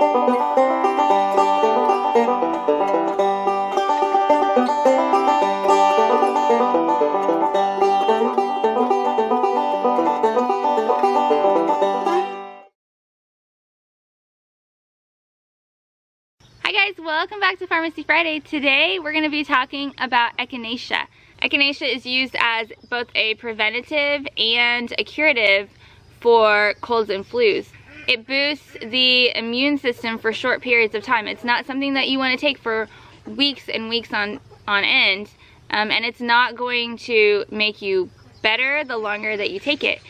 Hi guys, welcome back to Farmacy Friday. Today we're going to be talking about Echinacea. Echinacea is used as both a preventative and a curative for colds and flus. It boosts the immune system for short periods of time. It's not something that you want to take for weeks and weeks on end, and it's not going to make you better the longer that you take it.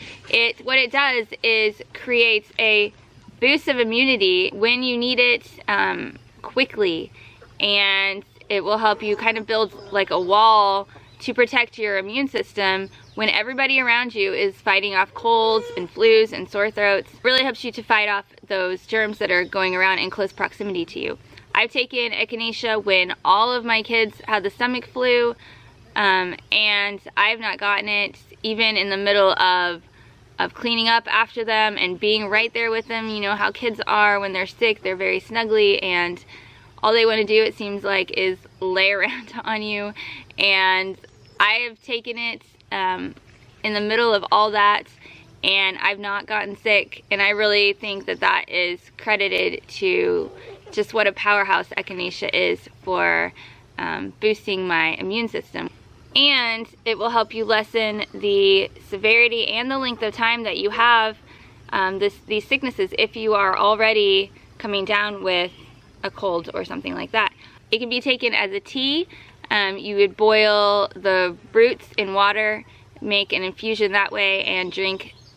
What it does is creates a boost of immunity when you need it quickly, and it will help you kind of build like a wall to protect your immune system when everybody around you is fighting off colds and flus and sore throats. It really helps you to fight off those germs that are going around in close proximity to you. I've taken Echinacea when all of my kids had the stomach flu, and I've not gotten it even in the middle of cleaning up after them and being right there with them. You know how kids are when they're sick, they're very snuggly, and all they want to do, it seems like, is lay around on you. And I have taken it in the middle of all that, and I've not gotten sick, and I really think that that is credited to just what a powerhouse Echinacea is for boosting my immune system. And it will help you lessen the severity and the length of time that you have these sicknesses if you are already coming down with a cold or something like that. It can be taken as a tea. You would boil the roots in water, make an infusion that way, and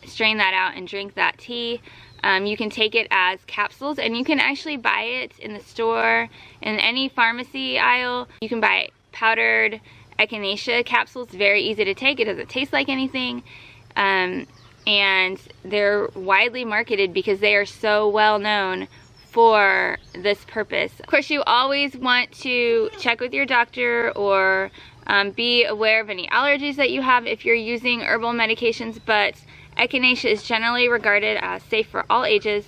strain that out and drink that tea. You can take it as capsules, and you can actually buy it in the store, in any pharmacy aisle. You can buy powdered Echinacea capsules. Very easy to take. It doesn't taste like anything, and they're widely marketed because they are so well known for this purpose. Of course, you always want to check with your doctor or be aware of any allergies that you have if you're using herbal medications, but Echinacea is generally regarded as safe for all ages.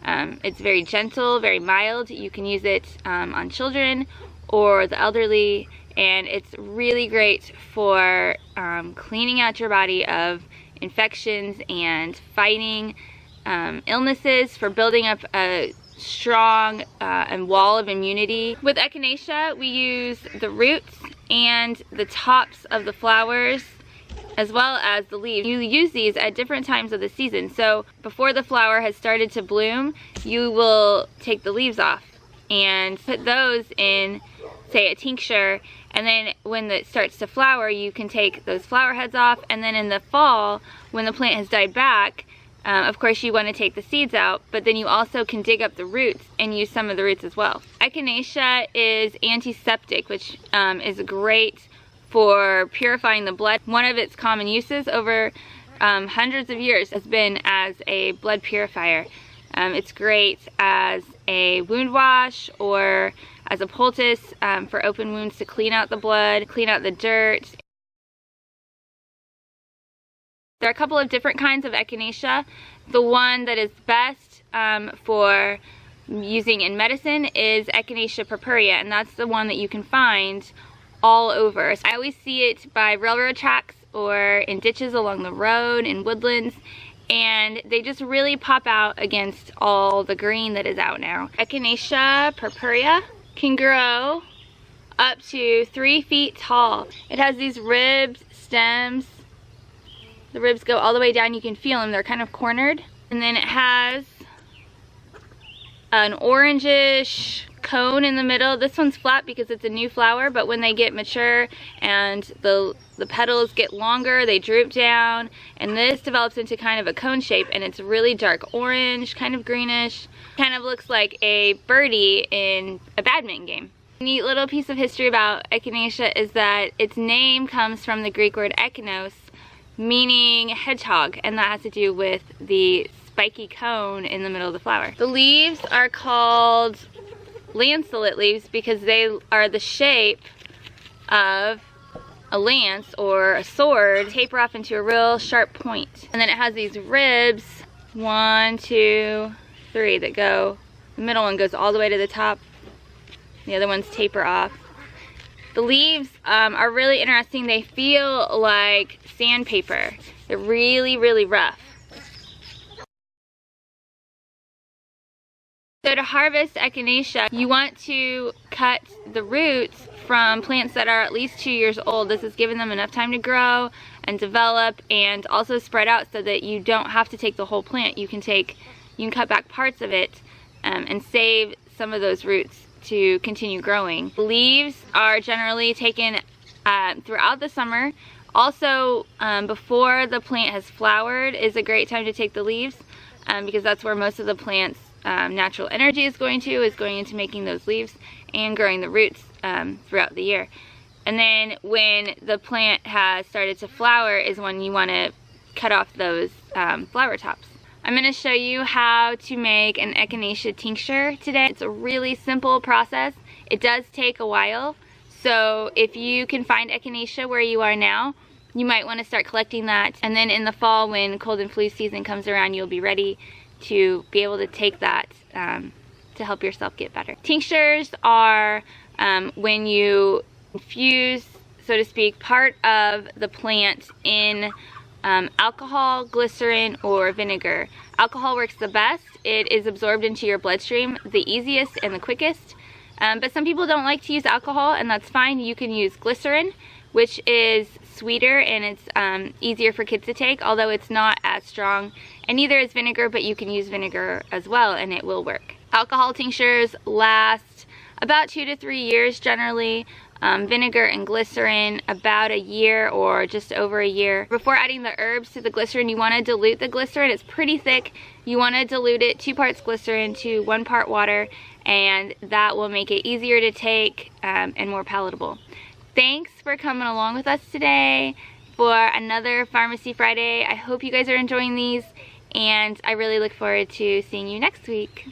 It's very gentle, very mild. You can use it on children or the elderly, and it's really great for cleaning out your body of infections and fighting illnesses, for building up a strong and wall of immunity. With Echinacea, we use the roots and the tops of the flowers as well as the leaves. You use these at different times of the season. So before the flower has started to bloom, you will take the leaves off and put those in, say, a tincture, and then when it starts to flower, you can take those flower heads off, and then in the fall, when the plant has died back, of course you want to take the seeds out, but then you also can dig up the roots and use some of the roots as well. Echinacea is antiseptic, which is great for purifying the blood. One of its common uses over hundreds of years has been as a blood purifier. It's great as a wound wash or as a poultice for open wounds, to clean out the blood, clean out the dirt. There are a couple of different kinds of Echinacea. The one that is best for using in medicine is Echinacea purpurea, and that's the one that you can find all over. I always see it by railroad tracks or in ditches along the road, in woodlands, and they just really pop out against all the green that is out now. Echinacea purpurea can grow up to 3 feet tall. It has these ribbed stems. The ribs go all the way down. You can feel them. They're kind of cornered. And then it has an orangish cone in the middle. This one's flat because it's a new flower, but when they get mature and the petals get longer, they droop down, and this develops into kind of a cone shape, and it's really dark orange, kind of greenish. Kind of looks like a birdie in a badminton game. A neat little piece of history about Echinacea is that its name comes from the Greek word echinos, meaning hedgehog, and that has to do with the spiky cone in the middle of the flower. The leaves are called lanceolate leaves because they are the shape of a lance or a sword, taper off into a real sharp point. And then it has these ribs, 1, 2, 3, that go The middle one goes all the way to the top. The other ones taper off. The leaves are really interesting. They feel like sandpaper. They're really, really rough. So to harvest Echinacea, you want to cut the roots from plants that are at least 2 years old. This has given them enough time to grow and develop, and also spread out so that you don't have to take the whole plant. You can cut back parts of it and save some of those roots to continue growing. Leaves are generally taken throughout the summer. Also, before the plant has flowered is a great time to take the leaves because that's where most of the plant's natural energy is going into making those leaves and growing the roots throughout the year. And then when the plant has started to flower is when you want to cut off those flower tops. I'm going to show you how to make an Echinacea tincture today. It's a really simple process. It does take a while, so if you can find Echinacea where you are now, you might want to start collecting that, and then in the fall when cold and flu season comes around, you'll be ready to be able to take that to help yourself get better. Tinctures are when you infuse, so to speak, part of the plant in alcohol, glycerin, or vinegar. Alcohol works the best. It is absorbed into your bloodstream the easiest and the quickest. But some people don't like to use alcohol, and that's fine. You can use glycerin, which is sweeter and it's easier for kids to take, although it's not as strong. And neither is vinegar, but you can use vinegar as well and it will work. Alcohol tinctures last about 2 to 3 years generally. Vinegar and glycerin about a year or just over a year. Before adding the herbs to the glycerin, you want to dilute the glycerin. It's pretty thick. You want to dilute it 2 parts glycerin to 1 part water, and that will make it easier to take and more palatable. Thanks for coming along with us today for another Farmacy Friday. I hope you guys are enjoying these, and I really look forward to seeing you next week.